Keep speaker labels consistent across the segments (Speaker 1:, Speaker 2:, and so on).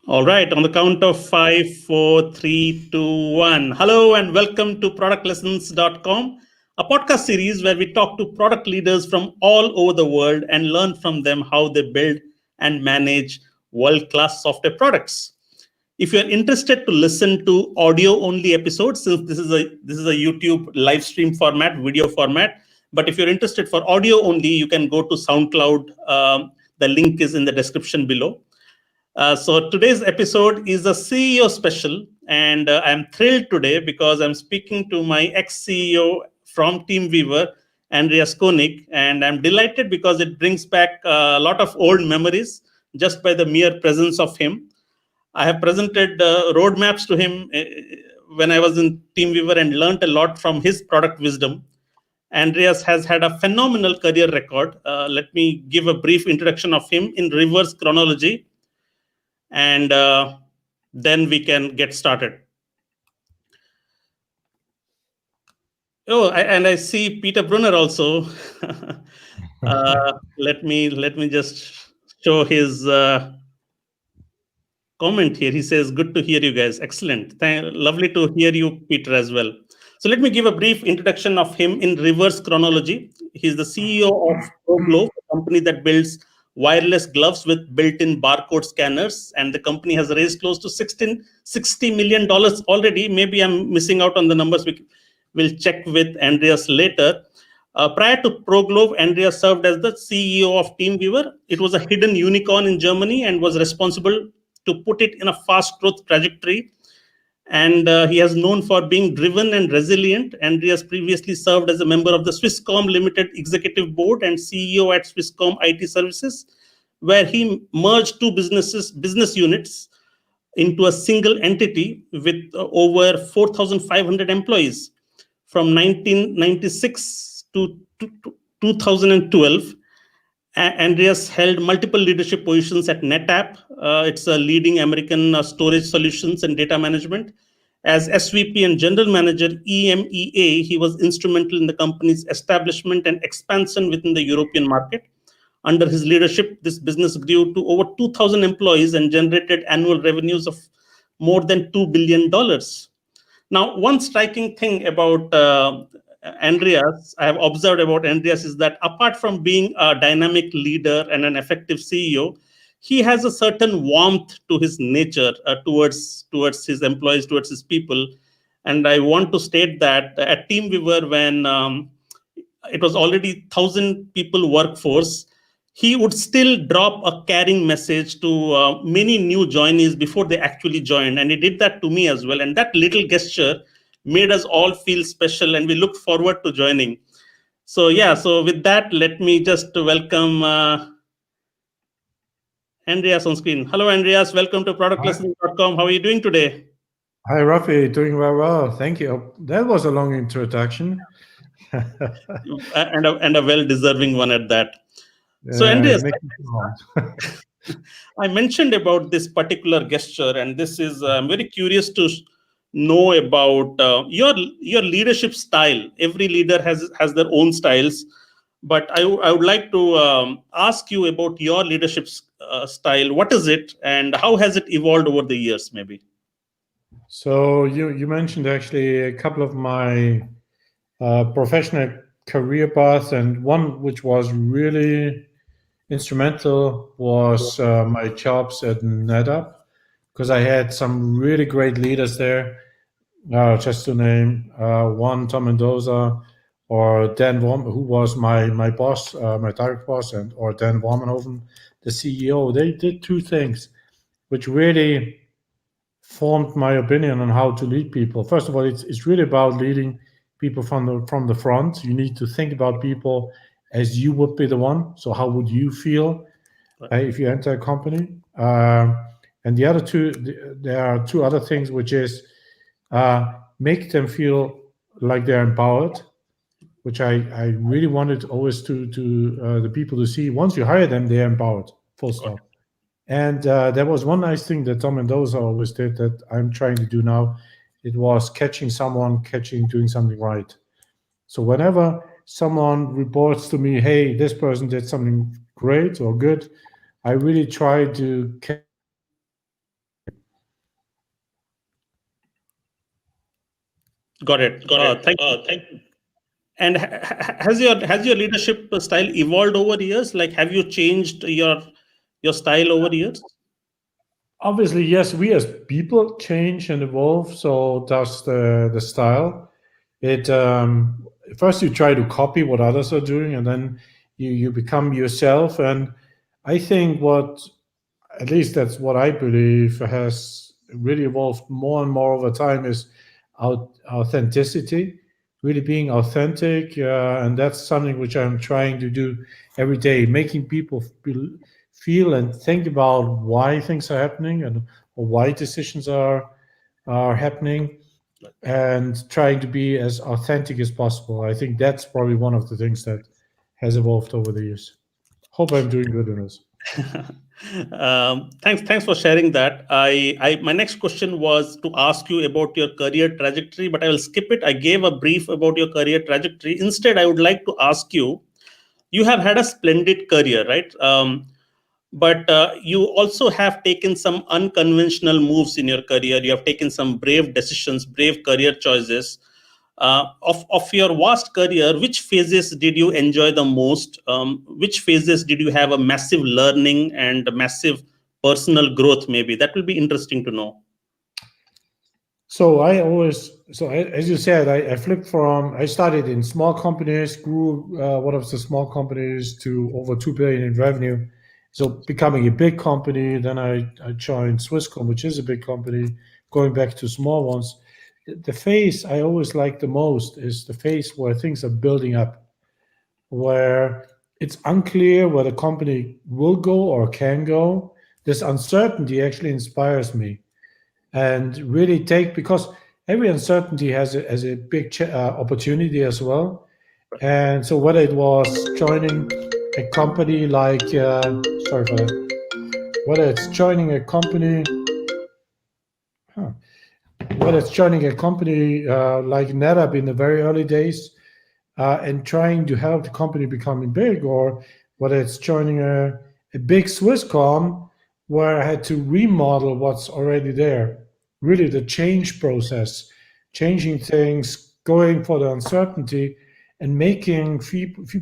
Speaker 1: All right, on the count of five, four, three, two, one. Hello and welcome to productlessons.com, a podcast series where we talk to product leaders from all over the world and learn from them how they build and manage world-class software products. If you're interested to listen to audio-only episodes, since this is a YouTube live stream format, video format, but if you're interested for audio only, you can go to SoundCloud. The link is in the description below. So today's episode is a CEO special, and I'm thrilled today because I'm speaking to my ex-CEO from TeamViewer, Andreas Koenig, and I'm delighted because it brings back a lot of old memories just by the mere presence of him. I have presented roadmaps to him when I was in TeamViewer and learned a lot from his product wisdom. Andreas has had a phenomenal career record. Let me give a brief introduction of him in reverse chronology, and then we can get started. And I see Peter Brunner also. Let me just show his comment here. He says, "Good to hear you guys. Excellent. Lovely to hear you, Peter, as well." So let me give a brief introduction of him in reverse chronology. He's the CEO of ProGlove, a company that builds wireless gloves with built-in barcode scanners, and the company has raised close to $60 million already. Maybe I'm missing out on the numbers. We'll check with Andreas later. Prior to ProGlove, Andreas served as the CEO of TeamViewer. It was a hidden unicorn in Germany and was responsible to put it in a fast growth trajectory. And he has known for being driven and resilient. Andreas previously served as a member of the Swisscom Limited Executive Board and CEO at Swisscom IT Services, where he merged two business units into a single entity with over 4,500 employees. From 1996 to 2012, Andreas held multiple leadership positions at NetApp. It's a leading American storage solutions and data management. As SVP and General Manager EMEA, he was instrumental in the company's establishment and expansion within the European market. Under his leadership, this business grew to over 2,000 employees and generated annual revenues of more than $2 billion. Now, one striking thing about Andreas, I have observed about Andreas is that apart from being a dynamic leader and an effective CEO, he has a certain warmth to his nature towards his employees, towards his people. And I want to state that at TeamViewer, when it was already 1,000 people workforce, he would still drop a caring message to many new joinees before they actually joined. And he did that to me as well. And that little gesture made us all feel special, and we look forward to joining. So with that, let me just welcome Andreas on screen. Hello, Andreas. Welcome to productlessons.com. How are you doing today?
Speaker 2: Hi, Rafi. Doing very well. Thank you. That was a long introduction.
Speaker 1: and a well-deserving one at that. So, Andreas, I mentioned about this particular gesture, and this is I'm very curious to know about your leadership style. Every leader has their own styles, but I would like to ask you about your leadership style. What is it, and how has it evolved over the years, maybe?
Speaker 2: So you mentioned actually a couple of my professional career paths, and one which was really instrumental was my jobs at NetApp, because I had some really great leaders there. Just to name one, Tom Mendoza, or Dan Worm, who was my boss, my direct boss, or Dan Wormenhoven, the CEO. They did two things which really formed my opinion on how to lead people. First of all, it's really about leading people from the front. You need to think about people as you would be the one. So how would you feel if you enter a company? And the other two, there are two other things, which is make them feel like they're empowered, which I really wanted always to the people to see. Once you hire them, they're empowered, full stop. And there was one nice thing that Tom Mendoza always did that I'm trying to do now. It was doing something right. So whenever someone reports to me, hey, this person did something great or good, I really try to catch them
Speaker 1: Got it.
Speaker 2: Got it.
Speaker 1: Thank you.
Speaker 2: Thank
Speaker 1: And has your leadership style evolved over years? Like, have you changed your style over years?
Speaker 2: Obviously, yes, we as people change and evolve, so does the style. It first you try to copy what others are doing, and then you become yourself. And I think what, at least that's what I believe, has really evolved more and more over time is authenticity, really being authentic, and that's something which I'm trying to do every day, making people feel and think about why things are happening and or why decisions are happening, and trying to be as authentic as possible. I think that's probably one of the things that has evolved over the years. Hope I'm doing good in this.
Speaker 1: Thanks for sharing that. My next question was to ask you about your career trajectory, but I will skip it. I gave a brief about your career trajectory. Instead, I would like to ask you. You have had a splendid career, right? But you also have taken some unconventional moves in your career. You have taken some brave decisions, brave career choices. Of your vast career, which phases did you enjoy the most? Which phases did you have a massive learning and a massive personal growth? Maybe that will be interesting to know.
Speaker 2: So as you said, I flipped from, I started in small companies, grew one of the small companies to over 2 billion in revenue. So becoming a big company, then I joined Swisscom, which is a big company, going back to small ones. The phase I always like the most is the phase where things are building up, where it's unclear where the company will go or can go. This uncertainty actually inspires me, and really take, because every uncertainty has a big opportunity as well. And so whether it was joining a company like sorry for that, whether it's joining a company huh, whether it's joining a company like NetApp in the very early days, and trying to help the company becoming big, or whether it's joining a big Swisscom where I had to remodel what's already there. Really, the change process, changing things, going for the uncertainty, and making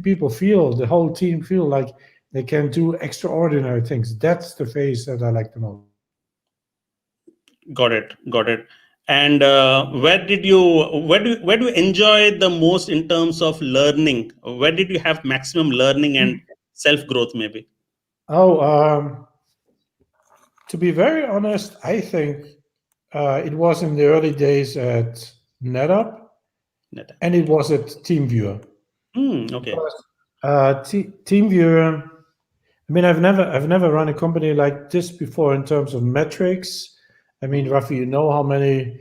Speaker 2: people feel, the whole team feel like they can do extraordinary things. That's the phase that I like the most.
Speaker 1: Got it. Got it. And where do you enjoy the most in terms of learning? Where did you have maximum learning and self growth? Maybe.
Speaker 2: Oh, to be very honest, I think it was in the early days at NetApp,
Speaker 1: Neta.
Speaker 2: and it was at TeamViewer.
Speaker 1: Okay.
Speaker 2: TeamViewer. I mean, I've never run a company like this before in terms of metrics. I mean, Rafi, you know how many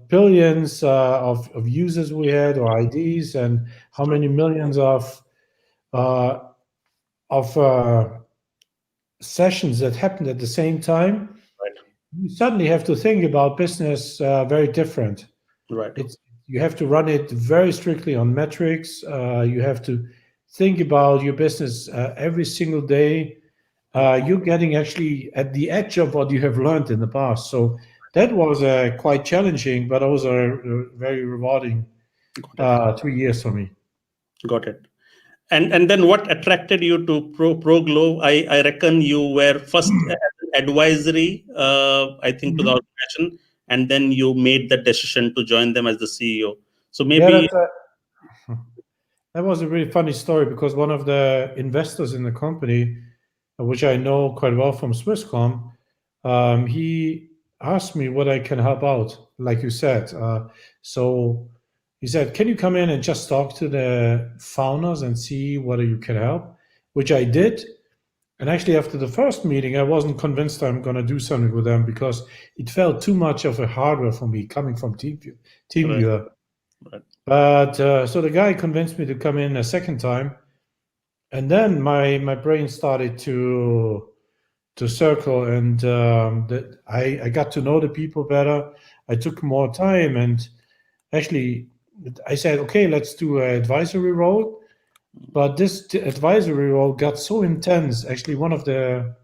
Speaker 2: billions of users we had, or IDs, and how many millions uh, of sessions that happened at the same time.
Speaker 1: Right.
Speaker 2: You suddenly have to think about business very different.
Speaker 1: Right.
Speaker 2: It's, you have to run it very strictly on metrics. You have to think about your business every single day. You're getting actually at the edge of what you have learned in the past. So that was quite challenging, but also very rewarding
Speaker 1: Got it.
Speaker 2: 3 years for me.
Speaker 1: Got it. And then what attracted you to ProGlove? I reckon you were first advisory, I think, to the
Speaker 2: Mhm.
Speaker 1: organization, and then you made the decision to join them as the CEO. So
Speaker 2: Yeah,
Speaker 1: maybe.
Speaker 2: that was a really funny story, because one of the investors in the company, which I know quite well from Swisscom, he asked me what I can help out, like you said. So he said, "Can you come in and just talk to the founders and see whether you can help?" Which I did. And actually, after the first meeting, I wasn't convinced I'm going to do something with them, because it felt too much of a hardware for me coming from
Speaker 1: Right.
Speaker 2: TeamViewer.
Speaker 1: Right.
Speaker 2: But so the guy convinced me to come in a second time, and then my brain started to circle, and I got to know the people better. I took more time, and actually I said, okay, let's do an advisory role. But this advisory role got so intense. Actually, one of the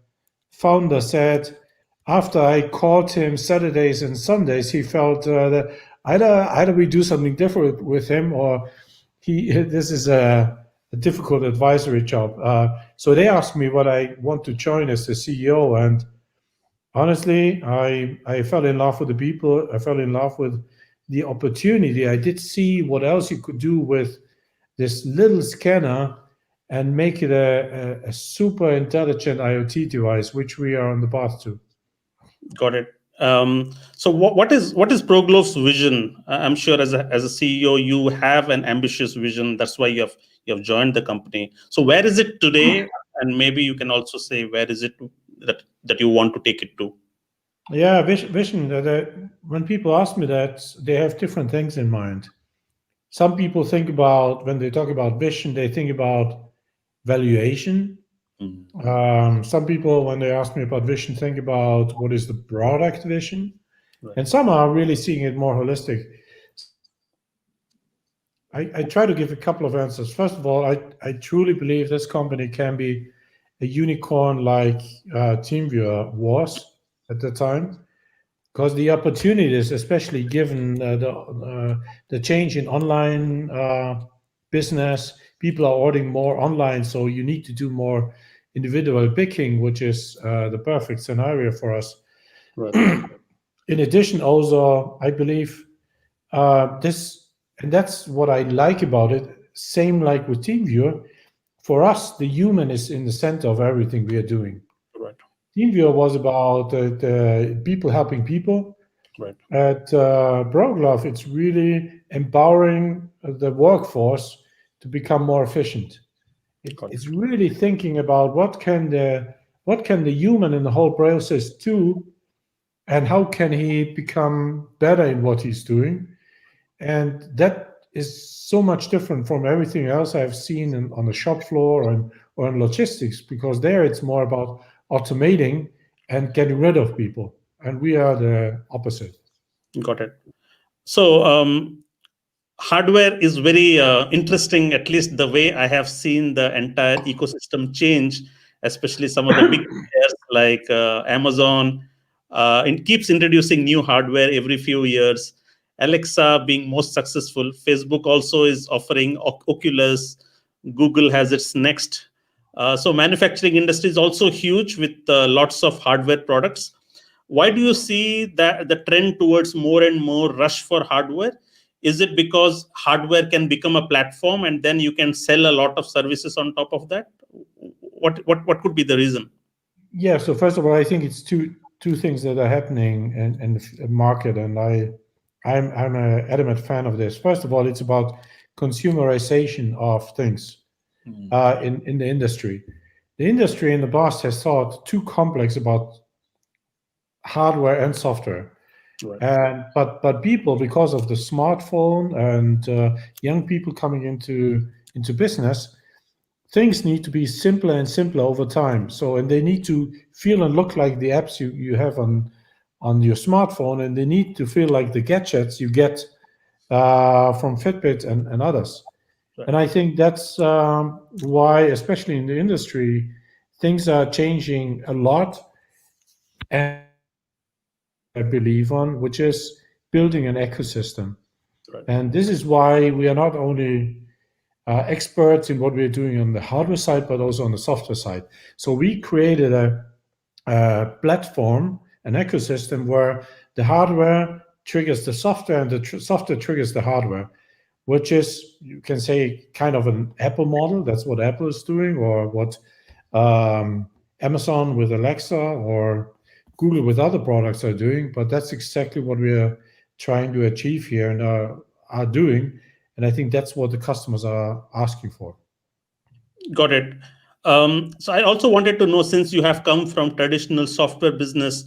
Speaker 2: founders said, after I called him Saturdays and Sundays, he felt that either we do something different with him, or this is a difficult advisory job. So they asked me what I want to join as the CEO, and honestly, I fell in love with the people. I fell in love with the opportunity. I did see what else you could do with this little scanner and make it a super intelligent IoT device, which we are on the path to.
Speaker 1: Got it. So what is ProGlove's vision? I'm sure as a CEO you have an ambitious vision. That's why you have joined the company. So where is it today? And maybe you can also say where is it that you want to take it to?
Speaker 2: Yeah, vision. When people ask me that, they have different things in mind. Some people think about, when they talk about vision, they think about valuation.
Speaker 1: Mm.
Speaker 2: Some people, when they ask me about vision, think about what is the product vision,
Speaker 1: Right.
Speaker 2: and some are really seeing it more holistic. I try to give a couple of answers. First of all, I truly believe this company can be a unicorn like TeamViewer was at the time, because the opportunities, especially given the change in online business, people are ordering more online, so you need to do more individual picking, which is the perfect scenario for us.
Speaker 1: Right.
Speaker 2: In addition, also, I believe this, and that's what I like about it. Same like with TeamViewer, for us, the human is in the center of everything we are doing.
Speaker 1: Right.
Speaker 2: TeamViewer was about the people helping people.
Speaker 1: Right.
Speaker 2: At ProGlove, it's really empowering the workforce to become more efficient.
Speaker 1: Got
Speaker 2: It's
Speaker 1: it.
Speaker 2: really thinking about what can the human in the whole process do, and how can he become better in what he's doing. And that is so much different from everything else I've seen on the shop floor or in logistics, because there it's more about automating and getting rid of people. And we are the opposite.
Speaker 1: Got it. So hardware is very interesting, at least the way I have seen the entire ecosystem change, especially some of the big players like Amazon. It keeps introducing new hardware every few years. Alexa being most successful. Facebook also is offering Oculus. Google has its next. So manufacturing industry is also huge with lots of hardware products. Why do you see that the trend towards more and more rush for hardware? Is it because hardware can become a platform and then you can sell a lot of services on top of that? What could be the reason?
Speaker 2: Yeah. So first of all, I think it's two things that are happening in the market, and I'm an adamant fan of this. First of all, it's about consumerization of things in the industry. The industry in the past has thought too complex about hardware and software.
Speaker 1: Right.
Speaker 2: And but people, because of the smartphone and young people coming into business, things need to be simpler and simpler over time. So, and they need to feel and look like the apps you have on your smartphone, and they need to feel like the gadgets you get from Fitbit and others.
Speaker 1: Right.
Speaker 2: And I think that's why, especially in the industry, things are changing a lot. And I believe on, which is building an ecosystem.
Speaker 1: Right.
Speaker 2: And this is why we are not only experts in what we're doing on the hardware side, but also on the software side. So we created a platform, an ecosystem where the hardware triggers the software and the software triggers the hardware, which is, you can say, kind of an Apple model. That's what Apple is doing, or what Amazon with Alexa or Google with other products are doing. But that's exactly what we are trying to achieve here and are doing. And I think that's what the customers are asking for.
Speaker 1: Got it. So I also wanted to know, since you have come from traditional software business,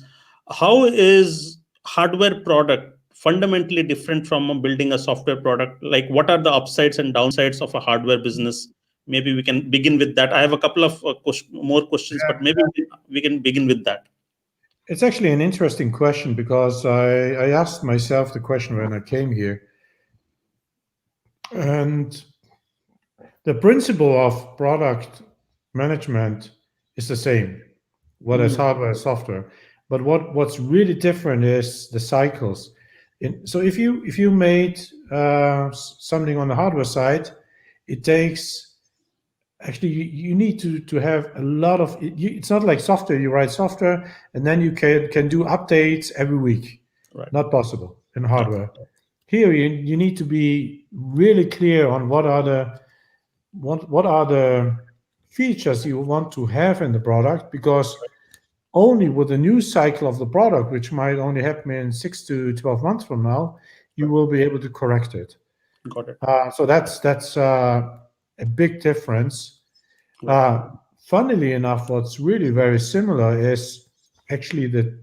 Speaker 1: how is hardware product fundamentally different from building a software product? Like, what are the upsides and downsides of a hardware business? Maybe we can begin with that. I have a couple of more questions, but maybe we can begin with that.
Speaker 2: It's actually an interesting question, because I asked myself the question when I came here. And the principle of product management is the same, whether it's
Speaker 1: Mm.
Speaker 2: hardware or software. But what's really different is the cycles. So if you made something on the hardware side, it takes actually you need to have a lot of. It's not like software. You write software and then you can do updates every week.
Speaker 1: Right.
Speaker 2: Not possible in
Speaker 1: Okay.
Speaker 2: hardware. Here you need to be really clear on what are the features you want to have in the product, because only with the new cycle of the product, which might only happen in 6 to 12 months from now, you
Speaker 1: Right.
Speaker 2: will be able to correct it.
Speaker 1: Got it.
Speaker 2: So that's a big difference.
Speaker 1: Right.
Speaker 2: Funnily enough, what's really very similar is actually the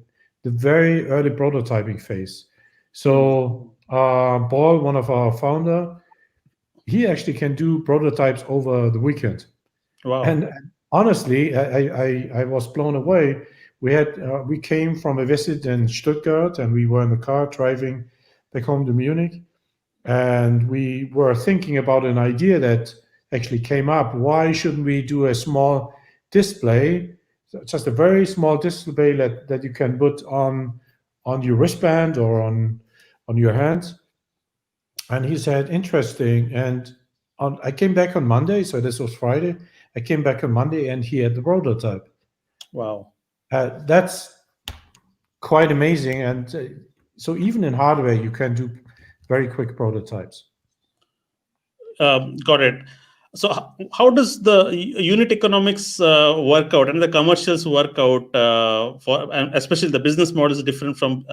Speaker 2: very early prototyping phase.
Speaker 1: Mm.
Speaker 2: So Paul, one of our founder, he actually can do prototypes over the weekend.
Speaker 1: Wow.
Speaker 2: And honestly, I was blown away. We came from a visit in Stuttgart, and we were in the car driving back home to Munich, and we were thinking about an idea that actually came up. Why shouldn't we do a small display, just a very small display that you can put on your wristband or on your hand? And he said, interesting. And I came back on Monday, so this was Friday. I came back on Monday, and he had the prototype.
Speaker 1: Wow.
Speaker 2: That's quite amazing. And so even in hardware, you can do very quick prototypes.
Speaker 1: Got it. So how does the unit economics work out and the commercials work out and especially the business model is different from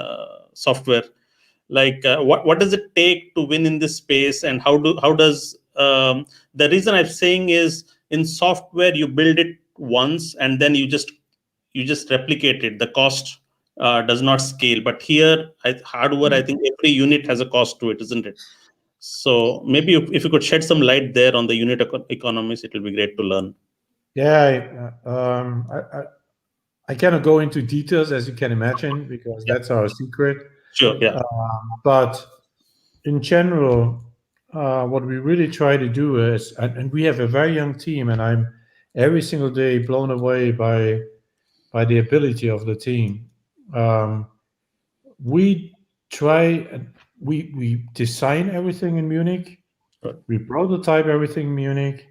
Speaker 1: software? Like what does it take to win in this space, and how does the reason I'm saying is in software you build it once and then you just replicate it. The cost does not scale, but here hardware, I think every unit has a cost to it, isn't it? So maybe if you could shed some light there on the unit economics, it will be great to learn.
Speaker 2: Yeah, I cannot go into details, as you can imagine, because
Speaker 1: Yeah,
Speaker 2: that's our secret.
Speaker 1: sure. Yeah,
Speaker 2: But in general, what we really try to do is, and we have a very young team, and I'm every single day blown away by the ability of the team. Um, we try, we design everything in Munich,
Speaker 1: good.
Speaker 2: we prototype everything in Munich,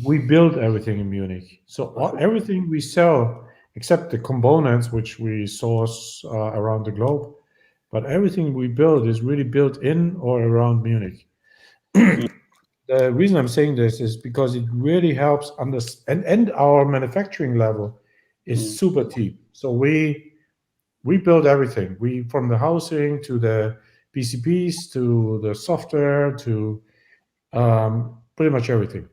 Speaker 2: we build everything in Munich. So everything we sell, except the components which we source around the globe, but everything we build is really built in or around Munich.
Speaker 1: Mm,
Speaker 2: The reason I'm saying this is because it really helps understand, and our manufacturing level is
Speaker 1: mm,
Speaker 2: super cheap. So we build everything. We from the housing to the PCBs to the software to pretty much everything.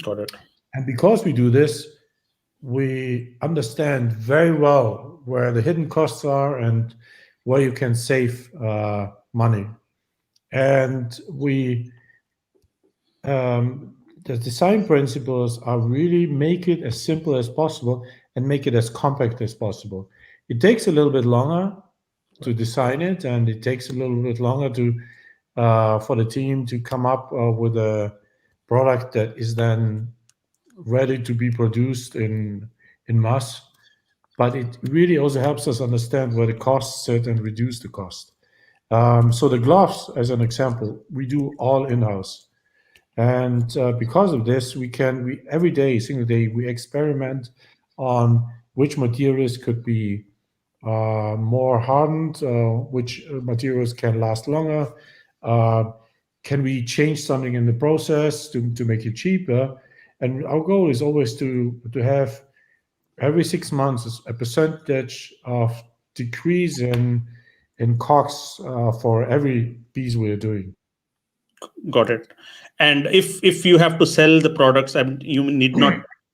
Speaker 1: got it.
Speaker 2: And because we do this, we understand very well where the hidden costs are and where you can save money. And the design principles are really make it as simple as possible and make it as compact as possible. It takes a little bit longer to
Speaker 1: Right.
Speaker 2: design it, and it takes a little bit longer to for the team to come up with a product that is then ready to be produced in mass. But it really also helps us understand where the costs sit and reduce the cost. So the gloves, as an example, we do all in-house. And because of this, we every day, single day, we experiment on which materials could be more hardened, which materials can last longer. Uh, can we change something in the process to make it cheaper? And our goal is always to have every 6 months a percentage of decrease in costs for every piece we are doing.
Speaker 1: Got it. And if you have to sell the products, and you need not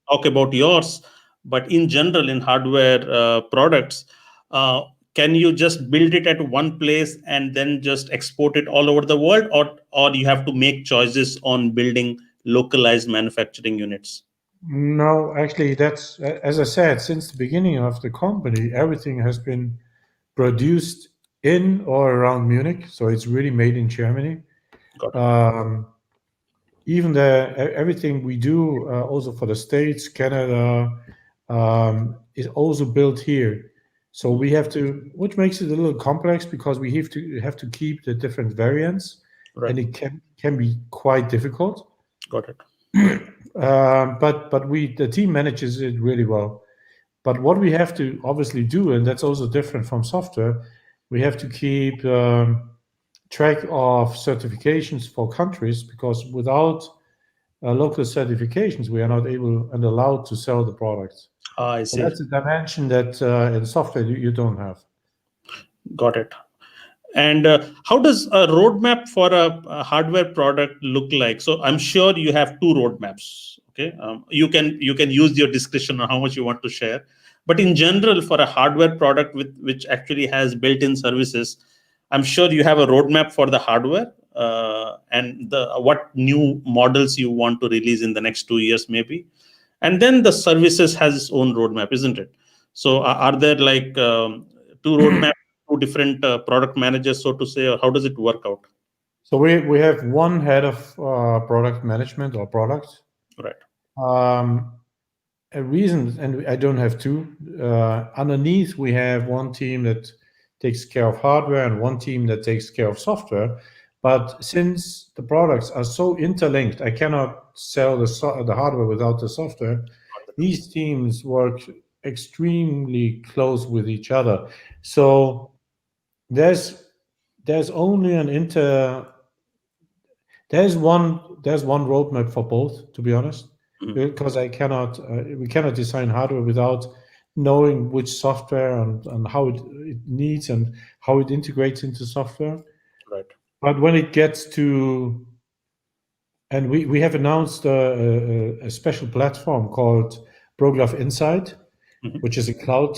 Speaker 1: talk about yours, but in general in hardware products, uh, can you just build it at one place and then just export it all over the world, or you have to make choices on building localized manufacturing units?
Speaker 2: No, actually, that's as I said, since the beginning of the company, everything has been produced in or around Munich, so it's really made in Germany.
Speaker 1: Got it.
Speaker 2: Um, Even everything we do, also for the States, Canada, is also built here. So we have to, which makes it a little complex because we have to keep the different variants,
Speaker 1: Right.
Speaker 2: and it can be quite difficult.
Speaker 1: Got it.
Speaker 2: But the team manages it really well. But what we have to obviously do, and that's also different from software, we have to keep track of certifications for countries, because without local certifications, we are not able and allowed to sell the products.
Speaker 1: I
Speaker 2: So
Speaker 1: see.
Speaker 2: that's a dimension that in software you don't have.
Speaker 1: Got it. And how does a roadmap for a hardware product look like? So I'm sure you have two roadmaps. Okay, you can use your discretion on how much you want to share. But in general, for a hardware product with which actually has built-in services, I'm sure you have a roadmap for the hardware and the what new models you want to release in the next 2 years, maybe. And then the services has its own roadmap, isn't it? So are there like two roadmaps, two different product managers, so to say, or how does it work out?
Speaker 2: So we have one head of product management or product.
Speaker 1: Right.
Speaker 2: Um, a reason, and I don't have two. Underneath, we have one team that takes care of hardware and one team that takes care of software. But since the products are so interlinked, I cannot sell the hardware without the software. These teams work extremely close with each other. So there's there's only an inter there's one roadmap for both, to be honest,
Speaker 1: Mhm.
Speaker 2: because we cannot design hardware without knowing which software and how it needs and how it integrates into software.
Speaker 1: Right.
Speaker 2: But when it gets to, and we have announced a special platform called ProGlove Insight,
Speaker 1: Mhm.
Speaker 2: which is a cloud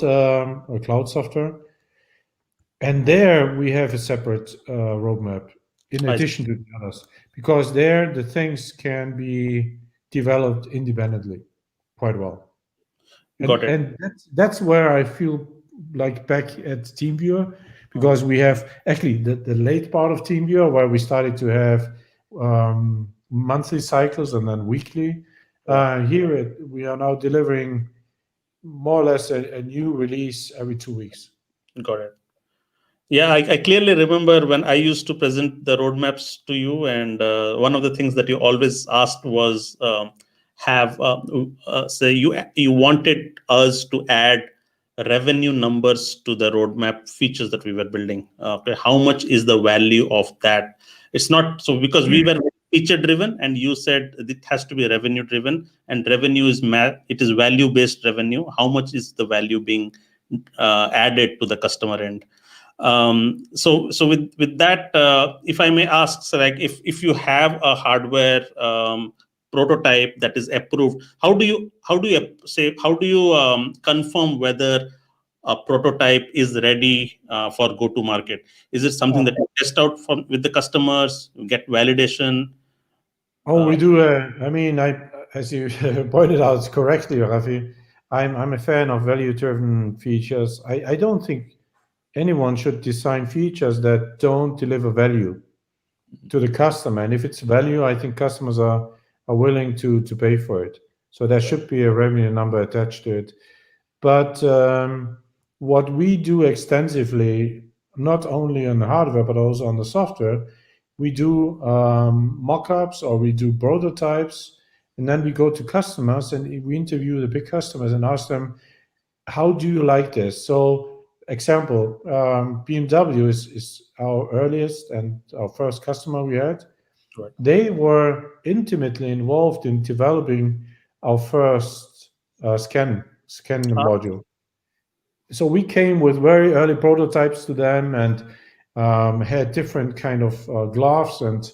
Speaker 2: software. And there we have a separate roadmap in
Speaker 1: I see.
Speaker 2: addition to the others, because there the things can be developed independently quite well. And
Speaker 1: Got it.
Speaker 2: and that's where I feel like back at TeamViewer,
Speaker 1: Mhm.
Speaker 2: because we have actually the late part of TeamViewer where we started to have monthly cycles and then weekly.
Speaker 1: Right.
Speaker 2: We are now delivering more or less a new release every 2 weeks.
Speaker 1: Got it. Yeah, I clearly remember when I used to present the roadmaps to you, and one of the things that you always asked was have say you wanted us to add revenue numbers to the roadmap features that we were building. Okay, how much is the value of that? It's not so because we were feature driven, and you said it has to be revenue driven, and revenue is it is value based revenue. How much is the value being added to the customer end? So with that, if I may ask, so like if you have a hardware prototype that is approved, how do you confirm whether a prototype is ready for go to market? Is it something that you test out with the customers, get validation?
Speaker 2: Oh,
Speaker 1: uh,
Speaker 2: we do. I mean, as you pointed out correctly, Rafi, I'm a fan of value-driven features. I don't think anyone should design features that don't deliver value to the customer. And if it's value, I think customers are willing to pay for it. So there should be a revenue number attached to it. But what we do extensively, not only on the hardware but also on the software, we do mock-ups or we do prototypes, and then we go to customers and we interview the big customers and ask them, how do you like this? So, example, BMW is our earliest and our first customer we had.
Speaker 1: right.
Speaker 2: They were intimately involved in developing our first scan
Speaker 1: Ah,
Speaker 2: module. So we came with very early prototypes to them and had different kind of gloves and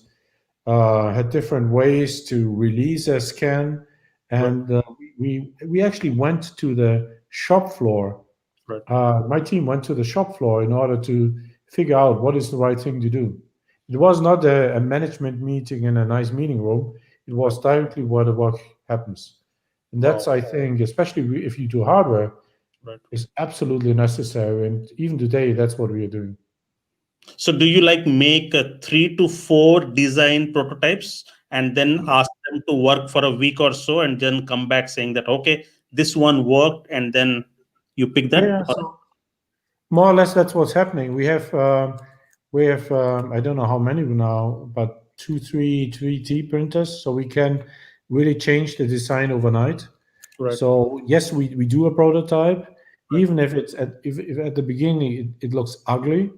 Speaker 2: had different ways to release a scan.
Speaker 1: right.
Speaker 2: And we actually went to the shop floor.
Speaker 1: Right.
Speaker 2: My team went to the shop floor in order to figure out what is the right thing to do. It was not a management meeting in a nice meeting room. It was directly where the work happens. And
Speaker 1: Wow.
Speaker 2: that's, I think, especially if you do hardware,
Speaker 1: Right.
Speaker 2: is absolutely necessary. And even today, that's what we are doing.
Speaker 1: So do you like make 3 to 4 design prototypes and then ask them to work for a week or so and then come back saying that, okay, this one worked, and then you pick
Speaker 2: Yeah,
Speaker 1: that?
Speaker 2: yeah. more or less that's what's happening. We have I don't know how many now, but two, three 3D printers, so we can really change the design overnight.
Speaker 1: Right.
Speaker 2: So yes, we do a prototype,
Speaker 1: Right.
Speaker 2: even if it's if at the beginning it looks ugly,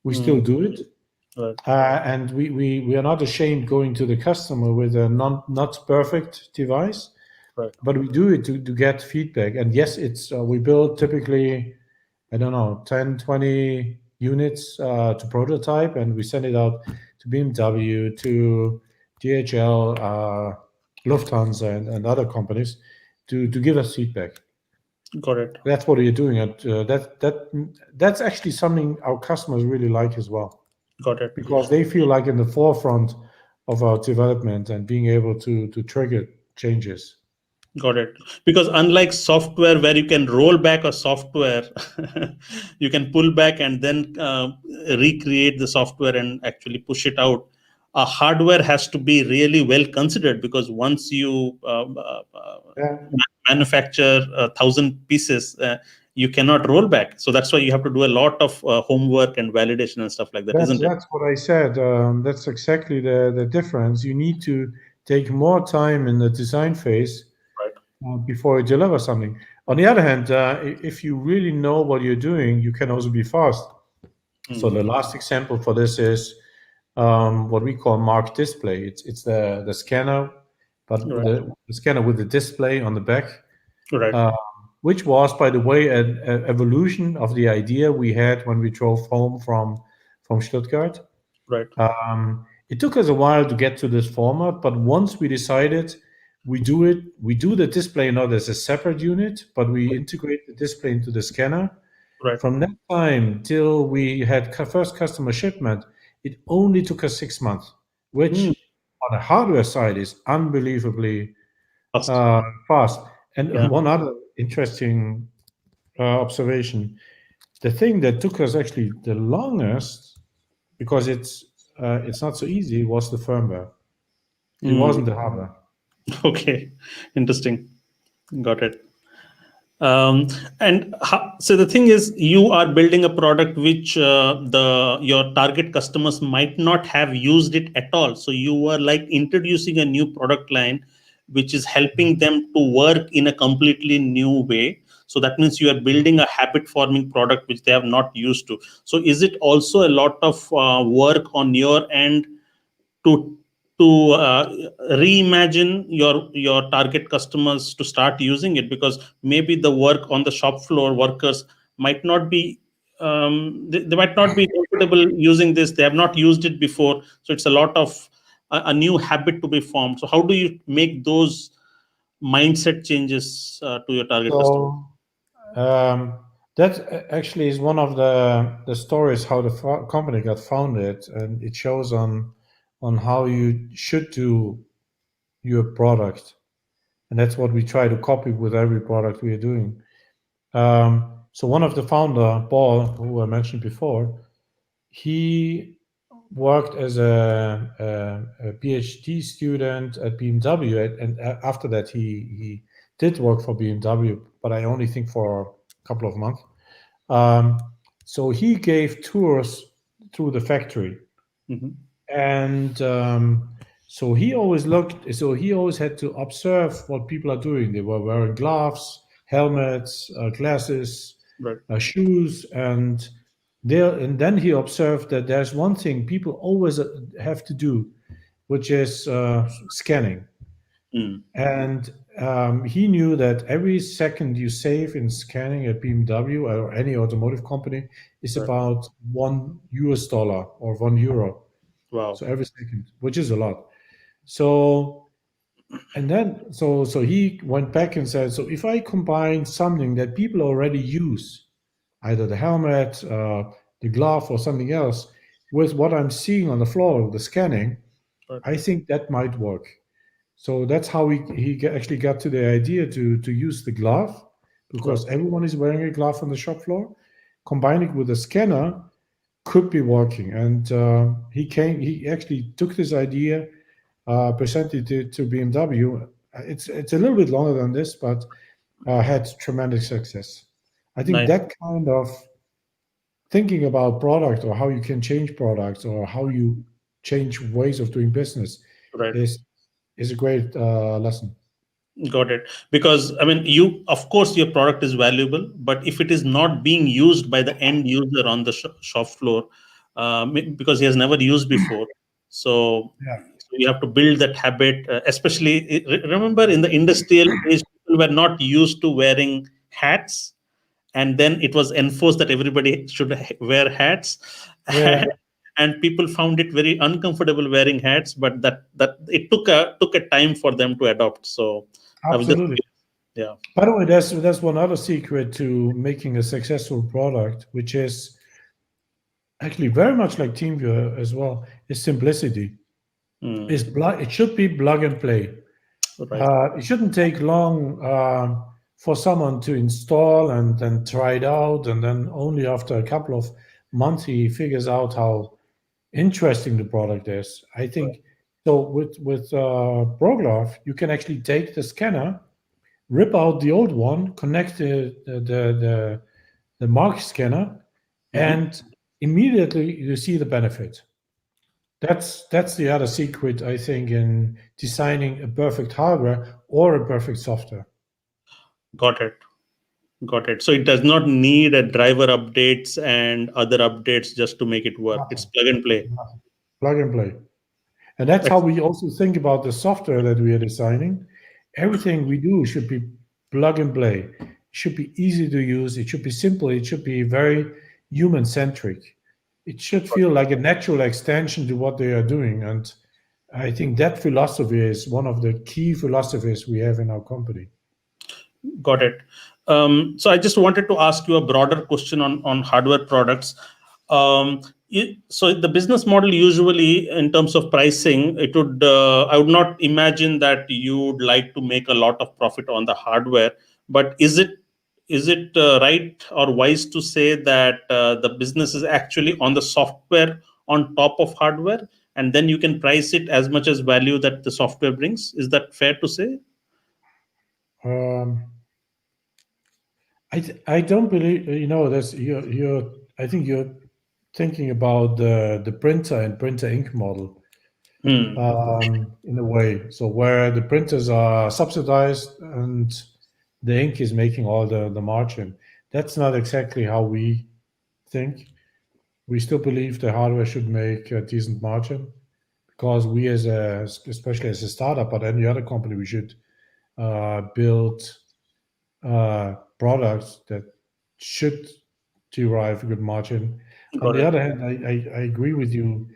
Speaker 2: we still
Speaker 1: Mm,
Speaker 2: do it.
Speaker 1: right.
Speaker 2: And we are not ashamed going to the customer with a not perfect device,
Speaker 1: Right.
Speaker 2: but we do it to get feedback. And yes, it's we build typically, I don't know, 10, 20 units to prototype, and we send it out to BMW, to DHL, Lufthansa, and other companies to give us feedback.
Speaker 1: Got it.
Speaker 2: That's what you're doing. That's actually something our customers really like as well,
Speaker 1: Got it.
Speaker 2: because they feel like in the forefront of our development and being able to trigger changes.
Speaker 1: Got it. Because unlike software where you can roll back a software, you can pull back and then recreate the software and actually push it out. A hardware has to be really well considered, because once you
Speaker 2: Yeah,
Speaker 1: manufacture 1,000 pieces, you cannot roll back. So that's why you have to do a lot of homework and validation and stuff like that,
Speaker 2: that's
Speaker 1: isn't it?
Speaker 2: that's what I said. That's exactly the difference. You need to take more time in the design phase
Speaker 1: Right.
Speaker 2: before you deliver something. On the other hand, if you really know what you're doing, you can also be fast. So
Speaker 1: Mm,
Speaker 2: the last example for this is what we call mark display. It's the scanner, but with
Speaker 1: right.
Speaker 2: the scanner with the display on the back,
Speaker 1: Right.
Speaker 2: uh, which was, by the way, an evolution of the idea we had when we drove home from Stuttgart.
Speaker 1: Right.
Speaker 2: It took us a while to get to this format, but once we decided we do it, we do the display not as a separate unit, but we integrate the display into the scanner.
Speaker 1: Right.
Speaker 2: From that time till we had first customer shipment, it only took us 6 months,
Speaker 1: Mm,
Speaker 2: which on the hardware side is unbelievably
Speaker 1: fast.
Speaker 2: fast.
Speaker 1: Yeah.
Speaker 2: And one other interesting observation: the thing that took us actually the longest, because it's not so easy, was the firmware. It
Speaker 1: Mm,
Speaker 2: wasn't the hardware.
Speaker 1: okay. Interesting. Got it. So the thing is, you are building a product which the your target customers might not have used it at all. So you are like introducing a new product line, which is helping them to work in a completely new way. So that means you are building a habit forming product which they have not used to. So is it also a lot of work on your end to reimagine your target customers to start using it? Because maybe the work on the shop floor workers might not be they might not be comfortable using this. They have not used it before, so it's a lot of a new habit to be formed. So how do you make those mindset changes to your target customer?
Speaker 2: So um, that actually is one of the stories how the company got founded, and it shows on how you should do your product, and that's what we try to copy with every product we are doing. So one of the founder, Paul, who I mentioned before, he worked as a PhD student at BMW, and after that he did work for BMW, but I only think for a couple of months. Um, so he gave tours through the factory,
Speaker 1: Hmm.
Speaker 2: and so he always had to observe what people are doing. They were wearing gloves, helmets, glasses,
Speaker 1: Right.
Speaker 2: shoes, and then he observed that there's one thing people always have to do, which is scanning.
Speaker 1: Mm.
Speaker 2: And he knew that every second you save in scanning at BMW or any automotive company is
Speaker 1: Right.
Speaker 2: about $1 or €1.
Speaker 1: Wow.
Speaker 2: So every second, which is a lot. So and then so he went back and said, so if I combine something that people already use, either the helmet, the glove, or something else, with what I'm seeing on the floor, the scanning,
Speaker 1: Right.
Speaker 2: I think that might work. So that's how he actually got to the idea to use the glove,
Speaker 1: Right.
Speaker 2: because everyone is wearing a glove on the shop floor. Combining it with a scanner could be working, and he actually took this idea, presented it to BMW. It's a little bit longer than this, but had tremendous success. I think
Speaker 1: Nice.
Speaker 2: that kind of thinking about product or how you can change products or how you change ways of doing business
Speaker 1: Right.
Speaker 2: is is a great lesson.
Speaker 1: Got it. Because I mean, of course, your product is valuable, but if it is not being used by the end user on the shop floor, because he has never used before, so
Speaker 2: Yeah.
Speaker 1: you have to build that habit. Especially, remember, in the industrial age, people were not used to wearing hats, and then it was enforced that everybody should wear hats.
Speaker 2: Yeah,
Speaker 1: And people found it very uncomfortable wearing hats, but that it took a time for them to adopt. So I was just,
Speaker 2: absolutely.
Speaker 1: yeah.
Speaker 2: By the way, there's one other secret to making a successful product, which is actually very much like TeamViewer as well, is simplicity.
Speaker 1: Hmm.
Speaker 2: It should be plug and play.
Speaker 1: Right.
Speaker 2: It shouldn't take long for someone to install and then try it out, and then only after a couple of months he figures out how interesting the product is. I think so. With ProGlove, you can actually take the scanner, rip out the old one, connect the mark scanner,
Speaker 1: Mhm.
Speaker 2: and immediately you see the benefit. That's the other secret, I think, in designing a perfect hardware or a perfect software.
Speaker 1: Got it. Got it. So it does not need a driver updates and other updates just to make it work. It's
Speaker 2: Nothing,
Speaker 1: plug and play.
Speaker 2: nothing. Plug and play. And that's how we also think about the software that we are designing. Everything we do should be plug and play. It should be easy to use. It should be simple. It should be very human centric. It should feel like a natural extension to what they are doing. And I think that philosophy is one of the key philosophies we have in our company.
Speaker 1: Got it. So I just wanted to ask you a broader question on hardware products. So the business model usually, in terms of pricing, it would I would not imagine that you would like to make a lot of profit on the hardware. But is it right or wise to say that the business is actually on the software on top of hardware, and then you can price it as much as value that the software brings? Is that fair to say?
Speaker 2: Um, I don't believe that's you're I think you're thinking about the printer and printer ink model
Speaker 1: Hmm.
Speaker 2: in a way. So where the printers are subsidized and the ink is making all the margin. That's not exactly how we think. We still believe the hardware should make a decent margin because we especially as a startup, but any other company, we should build products that should derive a good margin. On
Speaker 1: Got
Speaker 2: the
Speaker 1: it.
Speaker 2: other hand, I agree with you.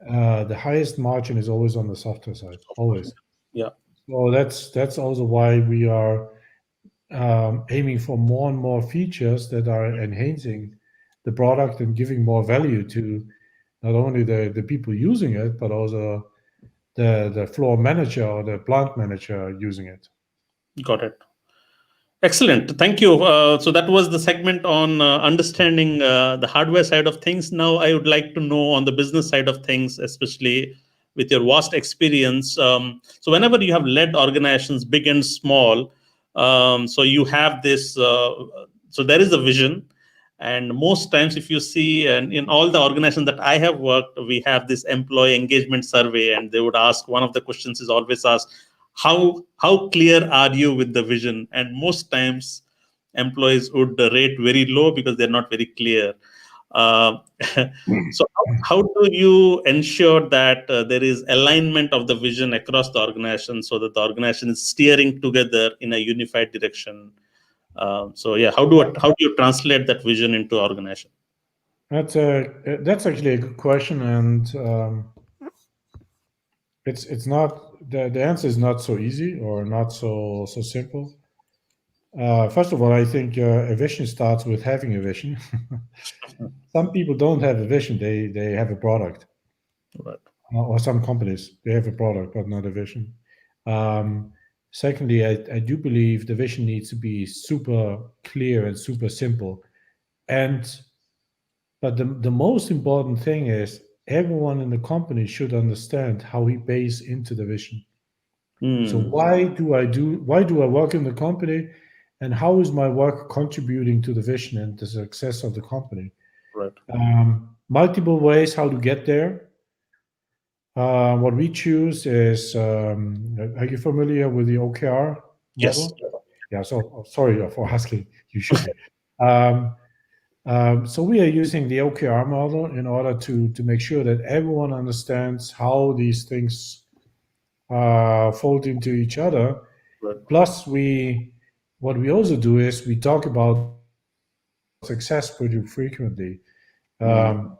Speaker 2: The highest margin is always on the software side, always.
Speaker 1: Yeah.
Speaker 2: So that's also why we are aiming for more and more features that are enhancing the product and giving more value to not only the people using it, but also the floor manager or the plant manager using it.
Speaker 1: Got it. Excellent. Thank you. So that was the segment on understanding the hardware side of things. Now, I would like to know on the business side of things, especially with your vast experience. So, whenever you have led organizations, big and small, so you have this. So there is a vision, and most times, if you see, and in all the organizations that I have worked, we have this employee engagement survey, and they would ask, one of the questions is always asked, how clear are you with the vision? And most times employees would rate very low because they're not very clear. uh, so how do you ensure that there is alignment of the vision across the organization so that the organization is steering together in a unified direction? So yeah, how do you translate that vision into organization?
Speaker 2: That's actually a good question, and it's not the answer is not so easy or not so simple. First of all, I think a vision starts with having a vision. Some people don't have a vision; they have a product,
Speaker 1: Right.
Speaker 2: or some companies they have a product but not a vision. Um, Secondly, I do believe the vision needs to be super clear and super simple. And but the most important thing is everyone in the company should understand how he pays into the vision. So
Speaker 1: Hmm.
Speaker 2: why do I work in the company, and how is my work contributing to the vision and the success of the company?
Speaker 1: Right.
Speaker 2: Multiple ways how to get there. What we choose is, are you familiar with the OKR
Speaker 1: Yes.
Speaker 2: model? Yeah, so sorry for asking, you should be. Um, so we are using the OKR model in order to make sure that everyone understands how these things fold into each other.
Speaker 1: Right.
Speaker 2: Plus, what we also do is we talk about success pretty frequently.
Speaker 1: Mm.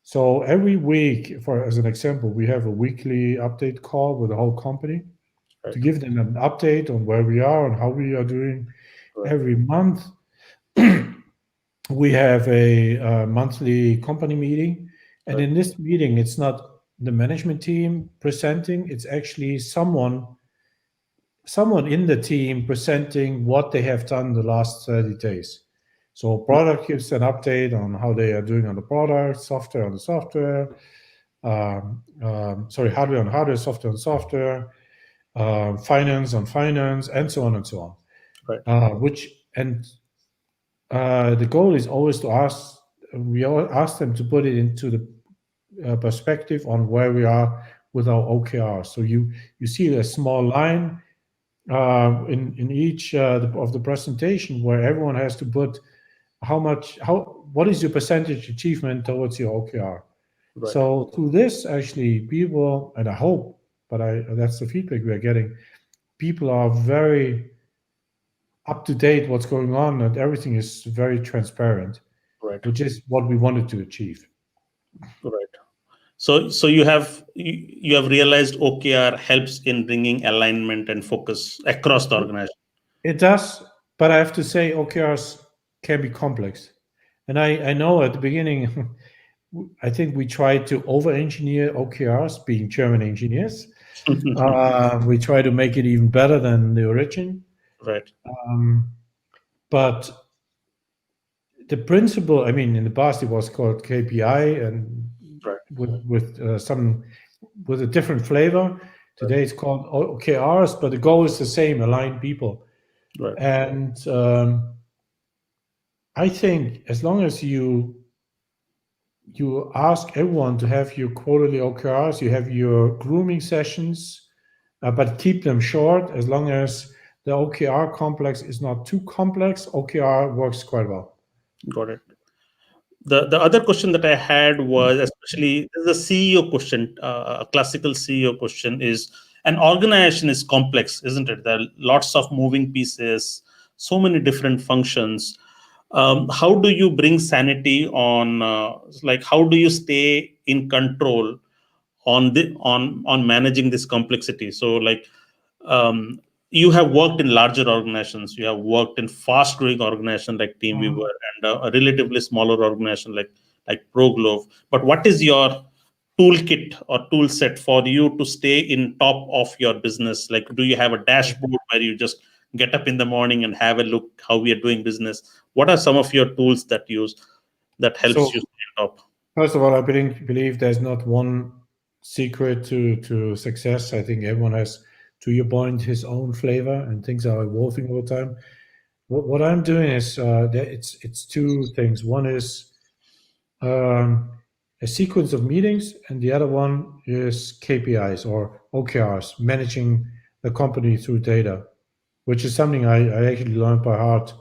Speaker 2: So every week, for as an example, we have a weekly update call with the whole company to
Speaker 1: Right.
Speaker 2: give them an update on where we are and how we are doing.
Speaker 1: Right.
Speaker 2: Every month, we have a, monthly company meeting, and
Speaker 1: Right.
Speaker 2: in this meeting, it's not the management team presenting; it's actually someone in the team presenting what they have done the last 30 days. So product gives an update on how they are doing on the product, software on the software, sorry, hardware on hardware, software on software, finance on finance, and so on and so on.
Speaker 1: Right.
Speaker 2: Which and the goal is always to ask. We ask them to put it into the perspective on where we are with our OKR. So you see a small line in each of the presentation where everyone has to put what is your percentage achievement towards your OKR.
Speaker 1: Right.
Speaker 2: So through this, actually, people, and I hope, but that's the feedback we are getting. People are very up to date what's going on, and everything is very transparent,
Speaker 1: Right.
Speaker 2: which is what we wanted to achieve.
Speaker 1: Right. So you have realized OKR helps in bringing alignment and focus across the organization.
Speaker 2: It does, but I have to say OKRs can be complex. And I know at the beginning, I think we tried to over-engineer OKRs, being German engineers. We try to make it even better than the origin.
Speaker 1: Right.
Speaker 2: But the principle, I mean, in the past it was called KPI, and
Speaker 1: Right.
Speaker 2: with a different flavor. Today it's called OKRs, but the goal is the same: align people.
Speaker 1: Right.
Speaker 2: And I think as long as you ask everyone to have your quarterly OKRs, you have your grooming sessions, but keep them short. As long as the OKR complex is not too complex, OKR works quite well.
Speaker 1: Got it. The other question that I had was, especially this is a CEO question, a classical CEO question is, an organization is complex, isn't it? There are lots of moving pieces, so many different functions. How do you bring sanity on, like, how do you stay in control on managing this complexity? So like, um, you have worked in larger organizations, you have worked in fast growing organizations like Teamweaver, and a relatively smaller organization like ProGlove. But what is your toolkit or tool set for you to stay in top of your business? Like, do you have a dashboard where you just get up in the morning and have a look how we are doing business? What are some of your tools that helps you
Speaker 2: So
Speaker 1: stay on top?
Speaker 2: first of all, I believe there's not one secret to success. I think everyone has, to your point, his own flavor, and things are evolving over time. What I'm doing is it's two things. One is um, a sequence of meetings, and the other one is KPIs or OKRs, managing the company through data, which is something I actually learned by heart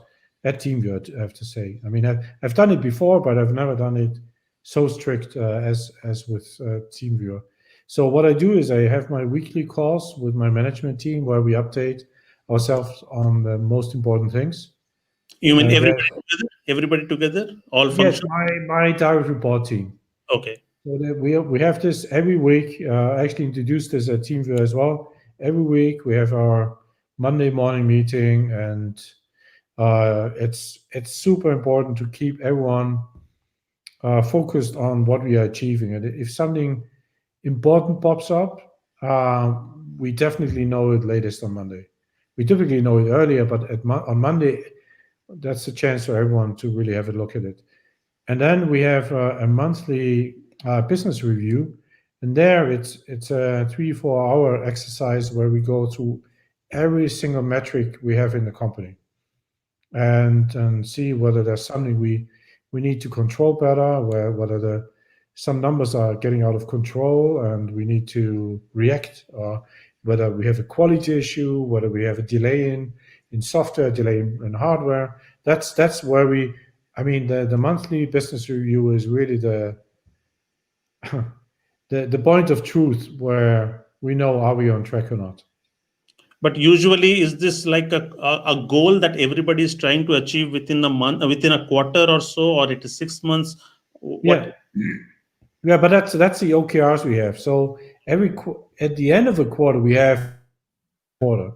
Speaker 2: at TeamViewer, I have to say. I mean, I've done it before, but I've never done it so strict as with TeamViewer. So what I do is I have my weekly calls with my management team where we update ourselves on the most important things.
Speaker 1: You mean
Speaker 2: There's
Speaker 1: everybody together, all
Speaker 2: Yes,
Speaker 1: functions?
Speaker 2: my direct report team.
Speaker 1: Okay.
Speaker 2: So that we have this every week. I actually introduced this at TeamViewer as well. Every week we have our Monday morning meeting, and it's super important to keep everyone focused on what we are achieving. And if something important pops up, we definitely know it latest on Monday. We typically know it earlier, but on Monday, that's a chance for everyone to really have a look at it. And then we have a monthly business review, and there it's a 3 4 hour exercise where we go through every single metric we have in the company, and see whether there's something we need to control better, whether some numbers are getting out of control and we need to react, or whether we have a quality issue, whether we have a delay in software, delay in hardware. That's where I mean, the monthly business review is really the point of truth where we know are we on track or not.
Speaker 1: But usually, is this like a goal that everybody is trying to achieve within a month, within a quarter or so, or it is 6 months?
Speaker 2: Yeah,
Speaker 1: What?
Speaker 2: yeah, but that's the OKRs we have. So at the end of a quarter, we have quarter,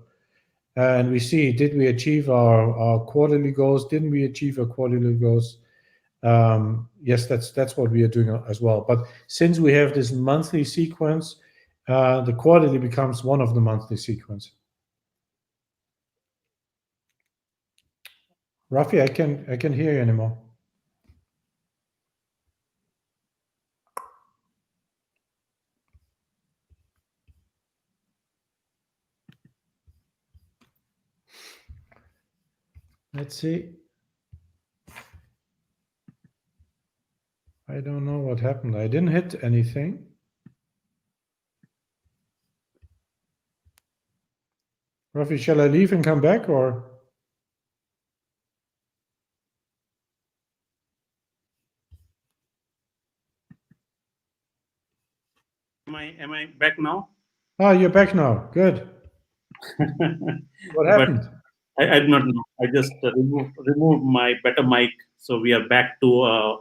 Speaker 2: and we see, did we achieve our quarterly goals? Didn't we achieve our quarterly goals? Yes, that's what we are doing as well. But since we have this monthly sequence, the quarterly becomes one of the monthly sequence. Rafi, I can hear you anymore. Let's see. I don't know what happened. I didn't hit anything. Rafi, shall I leave and come back, or?
Speaker 1: Am I back now?
Speaker 2: Ah, you're back now. Good. What
Speaker 1: But
Speaker 2: happened?
Speaker 1: I do not know. I just removed my better mic, so we are back to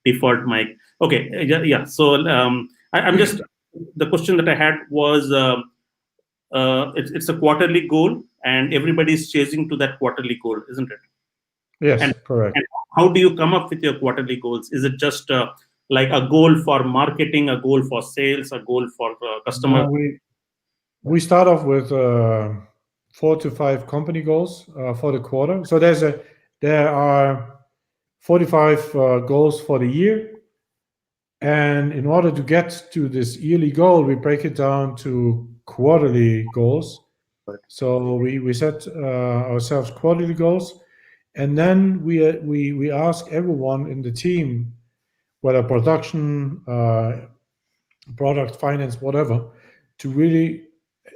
Speaker 1: default mic. Okay, yeah, yeah. So I'm just, the question that I had was, it's a quarterly goal, and everybody is chasing to that quarterly goal, isn't it?
Speaker 2: Yes,
Speaker 1: And
Speaker 2: correct.
Speaker 1: and how do you come up with your quarterly goals? Is it just like a goal for marketing, a goal for sales, a goal for customer?
Speaker 2: No, we start off with 4 to 5 company goals for the quarter. So there are 45 goals for the year, and in order to get to this yearly goal, we break it down to quarterly goals. So we set ourselves quarterly goals, and then we ask everyone in the team, whether production, product, finance, whatever, to really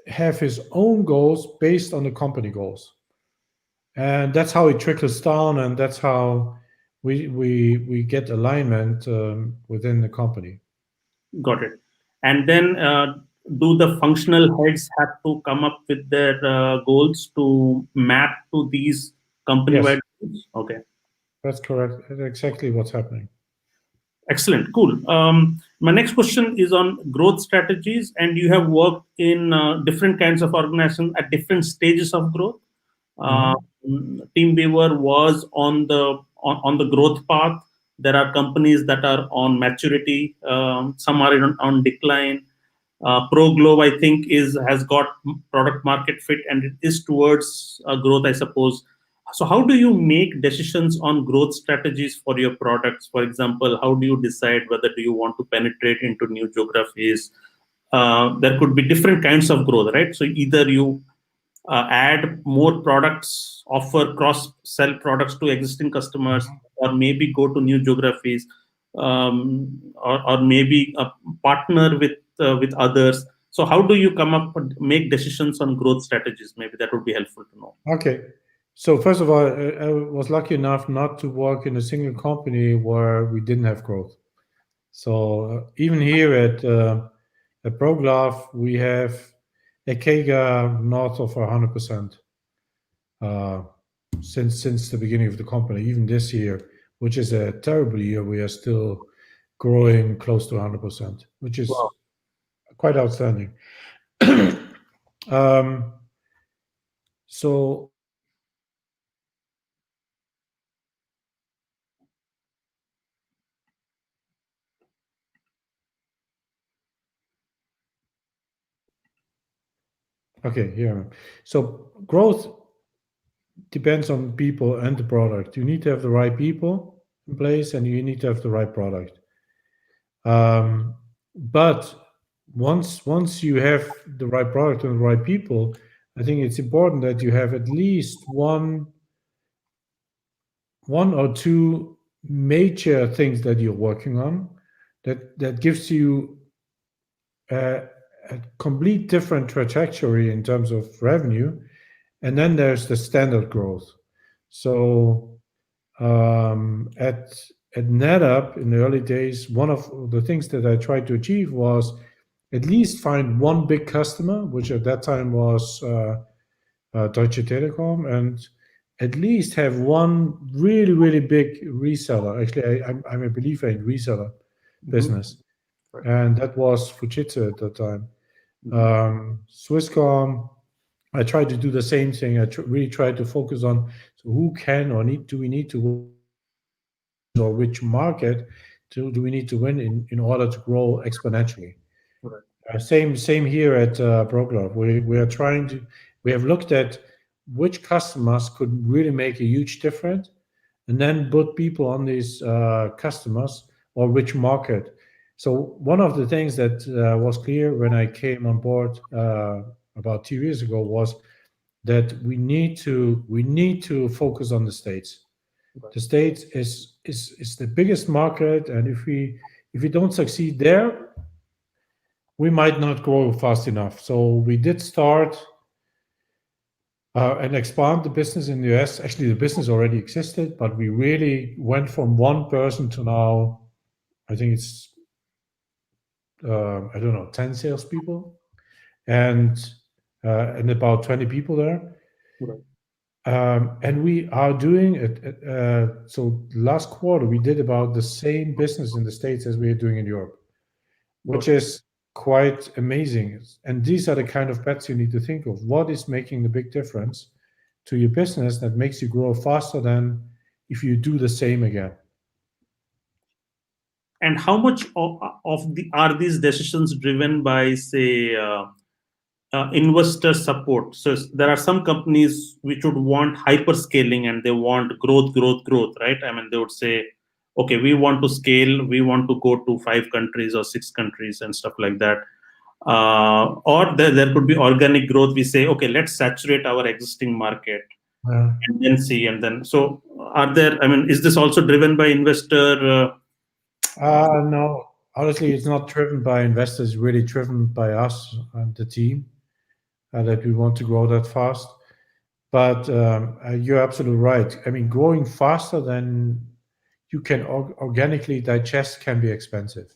Speaker 2: have his own goals based on the company goals, and that's how it trickles down, and that's how we get alignment within the company.
Speaker 1: Got it. And then do the functional heads have to come up with their goals to map to these
Speaker 2: Yes,
Speaker 1: company-wide goals? Okay.
Speaker 2: that's correct. That's exactly what's happening.
Speaker 1: Excellent. Cool. My next question is on growth strategies, and you have worked in different kinds of organizations at different stages of growth. Uh,
Speaker 2: Mhm.
Speaker 1: Teamweaver was on the growth path. There are companies that are on maturity. Some are on decline. ProGlove, I think, has got product market fit, and it is towards growth, I suppose. So, how do you make decisions on growth strategies for your products? For example, how do you decide whether do you want to penetrate into new geographies? There could be different kinds of growth, right? So, either you add more products, offer cross sell products to existing customers,
Speaker 2: Mhm.
Speaker 1: or maybe go to new geographies, or maybe partner with others. So how do you come up and make decisions on growth strategies? Maybe that would be helpful to know.
Speaker 2: Okay. So first of all, I was lucky enough not to work in a single company where we didn't have growth. So even here at ProGlove, we have a CAGR north of 100% uh, since the beginning of the company. Even this year, which is a terrible year, we are still growing close to 100%, which is
Speaker 1: Wow.
Speaker 2: quite outstanding. um, so okay, here. So growth depends on people and the product. You need to have the right people in place, and you need to have the right product. But once you have the right product and the right people, I think it's important that you have at least one or two major things that you're working on that gives you a, a complete different trajectory in terms of revenue. And then there's the standard growth. So at NetApp in the early days, one of the things that I tried to achieve was at least find one big customer, which at that time was Deutsche Telekom, and at least have one really, really big reseller. Actually, I'm a believer in reseller business,
Speaker 1: Right.
Speaker 2: and that was Fujitsu at that time.
Speaker 1: Mhm.
Speaker 2: Swisscom, I tried to do the same thing. Really tried to focus on so who can or do we need to win or which market do we need to win in order to grow exponentially.
Speaker 1: Right.
Speaker 2: Same here at ProGlove. We are trying to we have looked at which customers could really make a huge difference, and then put people on these customers or which market. So one of the things that was clear when I came on board about 2 years ago was that we need to focus on the states.
Speaker 1: Right.
Speaker 2: The states is the biggest market, and if we don't succeed there, we might not grow fast enough. So we did start and expand the business in the US. Actually, the business already existed, but we really went from one person to now, I think it's, I don't know, 10 salespeople and about 20 people there.
Speaker 1: Right.
Speaker 2: And we are doing it. So last quarter, we did about the same business in the States as we are doing in Europe,
Speaker 1: Got
Speaker 2: which is quite amazing. And these are the kind of bets you need to think of. What is making the big difference to your business that makes you grow faster than if you do the same again?
Speaker 1: And how much of the are these decisions driven by, say, investor support? So there are some companies which would want hyperscaling and they want growth, growth, growth, right? I mean, they would say, okay, we want to scale, we want to go to 5 countries or 6 countries and stuff like that. Or there could be organic growth. We say, okay, let's saturate our existing market
Speaker 2: Yeah.
Speaker 1: and then see. And then, so are there, I mean, is this also driven by investor?
Speaker 2: No, honestly, it's not driven by investors, really driven by us and the team that we want to grow that fast. But you're absolutely right. I mean, growing faster than you can organically digest can be expensive.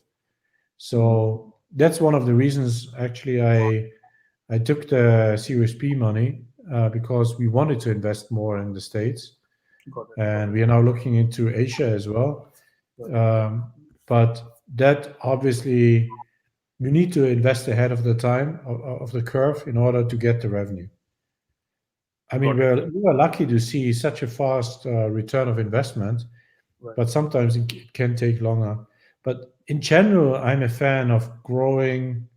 Speaker 2: So that's one of the reasons actually I took the Series B money because we wanted to invest more in the States,
Speaker 1: Got it.
Speaker 2: and we are now looking into Asia as well. But that obviously you need to invest ahead of the time of the curve in order to get the revenue. I mean,
Speaker 1: Got it.
Speaker 2: we were lucky to see such a fast return of investment,
Speaker 1: Right.
Speaker 2: but sometimes it can take longer. But in general, I'm a fan of growing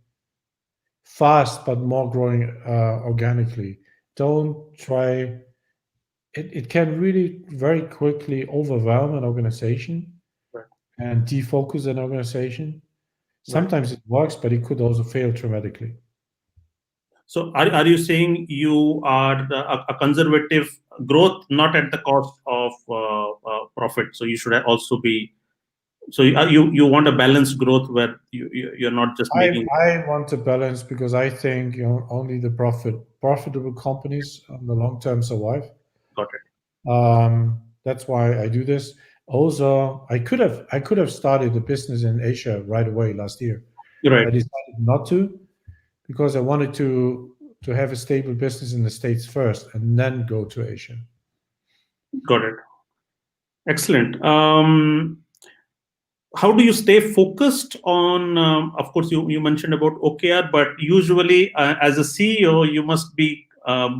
Speaker 2: fast, but more growing organically. Don't try. It can really very quickly overwhelm an organization
Speaker 1: Right.
Speaker 2: and defocus an organization.
Speaker 1: Right.
Speaker 2: Sometimes it works, but it could also fail dramatically.
Speaker 1: So are you saying you are a conservative growth, not at the cost of profit? So you should also be, so you want a balanced growth where you're not just making.
Speaker 2: I want to balance because I think only the profitable companies on the long term survive.
Speaker 1: Got it.
Speaker 2: That's why I do this. Also, I could have started a business in Asia right away last year. I
Speaker 1: Right.
Speaker 2: decided not to because I wanted to have a stable business in the States first and then go to Asia.
Speaker 1: Got it. Excellent. How do you stay focused on, of course you mentioned about OKR, but usually as a CEO you must be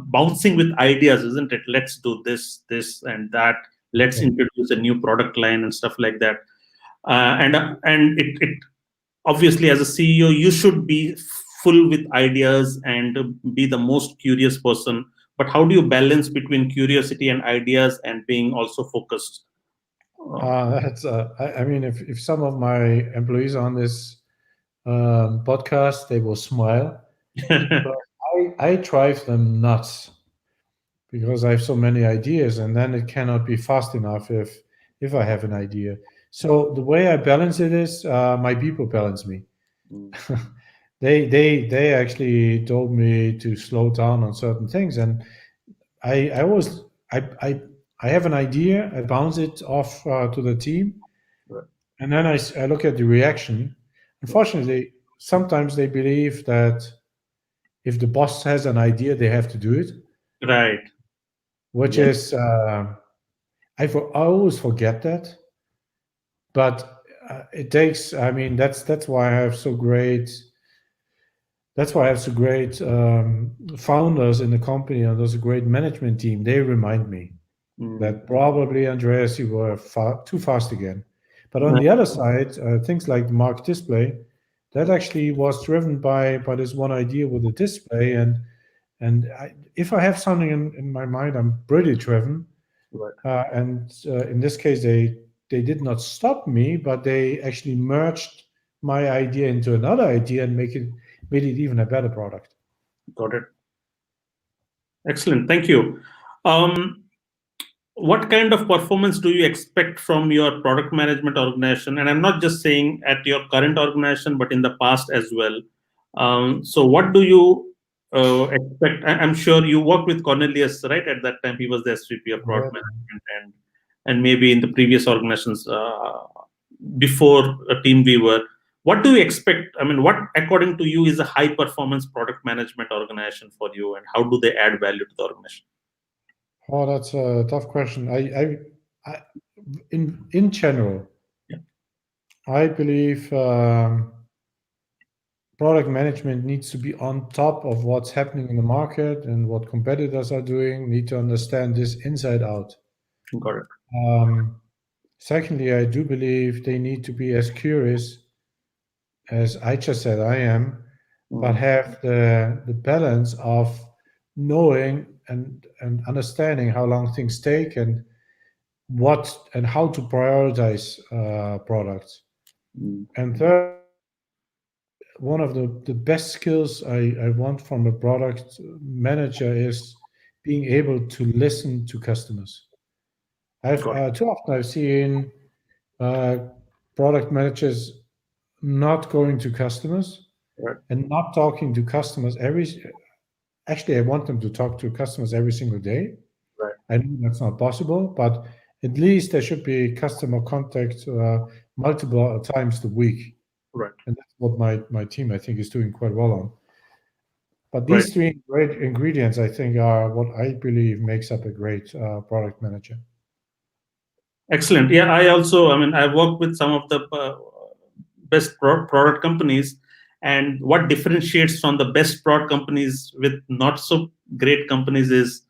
Speaker 1: bouncing with ideas, isn't it? Let's do this and that, let's
Speaker 2: Yeah.
Speaker 1: introduce a new product line and stuff like that. And it obviously, as a CEO you should be full with ideas and be the most curious person, but how do you balance between curiosity and ideas and being also focused?
Speaker 2: That's I mean, if some of my employees on this podcast, they will smile because I drive them nuts because I have so many ideas, and then it cannot be fast enough if I have an idea. So the way I balance it is my people balance me.
Speaker 1: Mm.
Speaker 2: They actually told me to slow down on certain things, and I always I have an idea, I bounce it off to the team,
Speaker 1: Right.
Speaker 2: and then I look at the reaction. Unfortunately, sometimes they believe that if the boss has an idea, they have to do it,
Speaker 1: Right.
Speaker 2: which
Speaker 1: Yes.
Speaker 2: is I always forget that. But it takes. I mean, that's why I have so great. That's why I have so great founders in the company, and there's a great management team. They remind me
Speaker 1: Mm.
Speaker 2: that probably Andreas, you were too fast again. But on the other side, things like the market display, that actually was driven by this one idea with the display, and if I have something in my mind, I'm pretty driven.
Speaker 1: Right.
Speaker 2: And in this case, they did not stop me, but they actually merged my idea into another idea and made it even a better product.
Speaker 1: Got it. Excellent. Thank you. Um, what kind of performance do you expect from your product management organization? And I'm not just saying at your current organization, but in the past as well. So, what do you expect? I'm sure you worked with Cornelius, right? At that time, he was the SVP of product
Speaker 2: Yeah.
Speaker 1: management, and maybe in the previous organizations before a team we were. What do you expect? I mean, what according to you is a high performance product management organization for you, and how do they add value to the organization?
Speaker 2: Oh, that's a tough question. I in general,
Speaker 1: Yeah,
Speaker 2: I believe product management needs to be on top of what's happening in the market and what competitors are doing. Need to understand this inside out.
Speaker 1: got it.
Speaker 2: Um, Secondly, I do believe they need to be as curious as I just said I am, but
Speaker 1: Mm,
Speaker 2: have the balance of knowing and understanding how long things take and what and how to prioritize products.
Speaker 1: mm,
Speaker 2: And thirdly, one of the best skills I want from a product manager is being able to listen to customers. I've
Speaker 1: got
Speaker 2: too often I've seen uh, product managers not going to customers
Speaker 1: it. Right,
Speaker 2: and not talking to customers every. Actually, I want them to talk to customers every single day.
Speaker 1: right,
Speaker 2: I know that's not possible, but at least there should be customer contact multiple times a week,
Speaker 1: right,
Speaker 2: and that's what my team I think is doing quite well on. But
Speaker 1: right.
Speaker 2: these three great ingredients, I think, are what I believe makes up a great product manager.
Speaker 1: Excellent. Yeah, I also, I mean, I work with some of the best product companies, and what differentiates from the best product companies with not so great companies is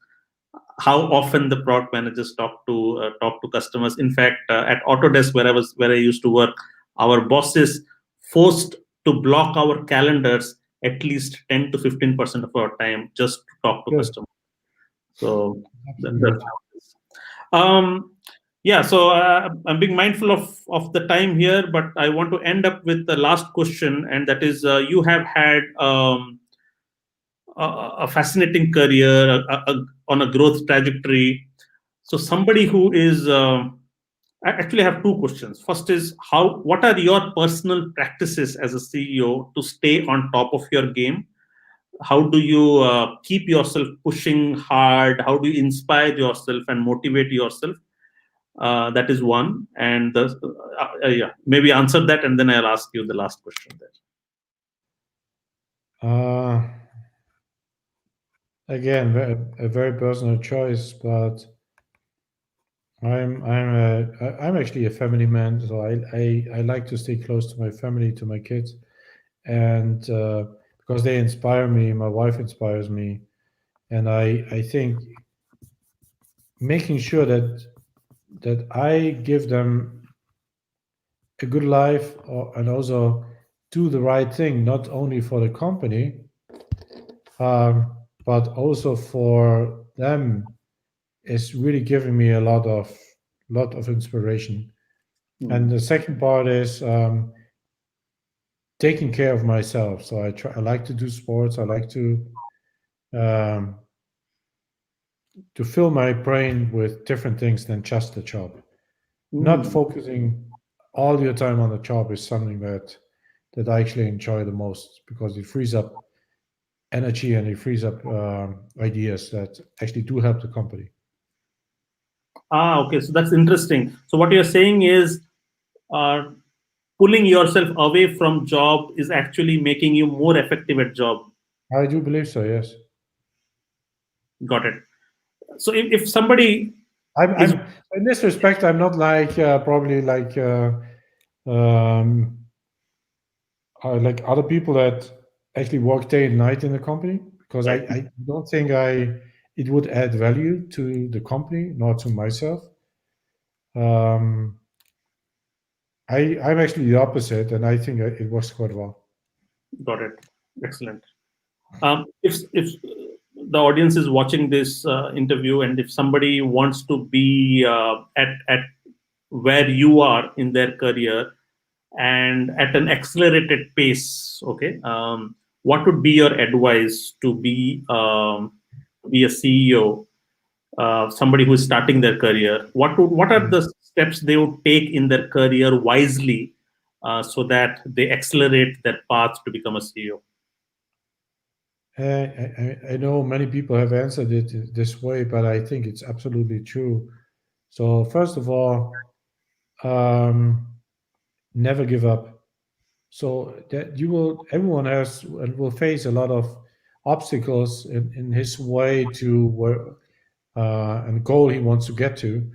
Speaker 1: how often the product managers talk to customers. In fact, at Autodesk, where I used to work, our bosses forced to block our calendars at least 10 to 15% of our time just to talk to
Speaker 2: Good,
Speaker 1: customers. So
Speaker 2: absolutely
Speaker 1: that's
Speaker 2: good.
Speaker 1: how it is. Yeah, so I'm being mindful of the time here, but I want to end up with the last question, and that is, you have had a fascinating career on a growth trajectory. So somebody who is I actually have two questions. First is, how what are your personal practices as a CEO to stay on top of your game? How do you keep yourself pushing hard? How do you inspire yourself and motivate yourself? That is one. And yeah, maybe answer that, and then I'll ask you the last question there.
Speaker 2: Uh, Again, a very personal choice, but I'm actually a family man, so I like to stay close to my family, to my kids, and because they inspire me, my wife inspires me, and I think making sure that I give them a good life and also do the right thing, not only for the company, but also for them, is really giving me a lot of inspiration. And
Speaker 1: Hmm.
Speaker 2: the second part is taking care of myself. So I like to do sports. I like um, to fill my brain with different things than just the job. Not
Speaker 1: Mm.
Speaker 2: focusing all your time on the job is something that I actually enjoy the most because it frees up energy and it frees up ideas that actually do help the company.
Speaker 1: Ah, okay. So that's interesting. So what you're saying is, uh, pulling yourself away from job is actually making you more effective at job.
Speaker 2: I do believe so. Yes,
Speaker 1: Got it. So if somebody is
Speaker 2: I'm in this respect. I'm not like probably um, like other people that actually work day and night in the company because
Speaker 1: right,
Speaker 2: I don't think I it would add value to the company nor to myself. Um, I'm actually the opposite, and I think it works quite well.
Speaker 1: got it. Excellent. If the audience is watching this interview, and if somebody wants to be at where you are in their career and at an accelerated pace, okay, what would be your advice to be a CEO, somebody who is starting their career? What are the steps they would take in their career wisely, so that they accelerate their path to become a CEO?
Speaker 2: I know many people have answered it this way, but I think it's absolutely true. So first of all, um, never give up. So that you will, everyone has and will face a lot of obstacles in his way to where and goal he wants to get to.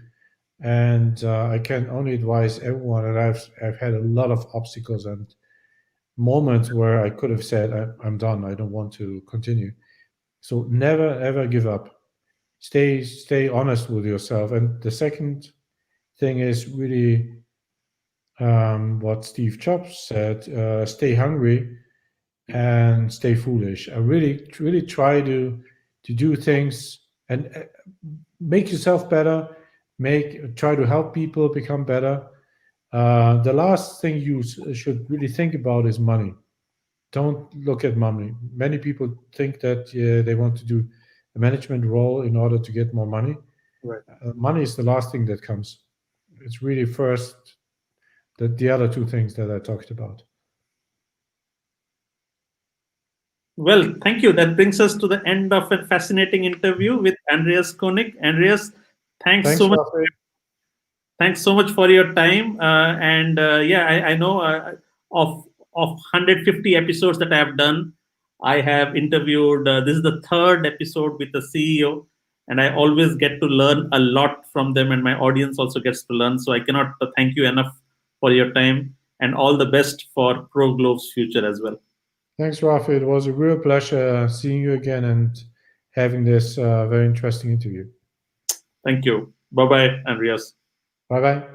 Speaker 2: And I can only advise everyone, and I've had a lot of obstacles and moments where I could have said, I'm done, I don't want to continue. So never ever give up. Stay honest with yourself. And the second thing is really what Steve Jobs said: stay hungry and stay foolish. I really try to do things and make yourself better. Make try to help people become better. The last thing you should really think about is money. Don't look at money. Many people think that they want to do a management role in order to get more money.
Speaker 1: Right.
Speaker 2: Money is the last thing that comes. It's really first the other two things that I talked about.
Speaker 1: Well, thank you. That brings us to the end of a fascinating interview with Andreas Koenig. Andreas, thanks
Speaker 2: Thanks,
Speaker 1: so much.
Speaker 2: Rafi.
Speaker 1: Thanks so much for your time. And yeah, I know, of 150 episodes that I have done, I have interviewed. This is the third episode with the CEO, and I always get to learn a lot from them, and my audience also gets to learn. So I cannot thank you enough for your time, and all the best for ProGlove's future as well.
Speaker 2: Thanks, Rafi. It was a real pleasure seeing you again and having this very interesting interview.
Speaker 1: Thank you. Bye bye, Andreas.
Speaker 2: Bye bye.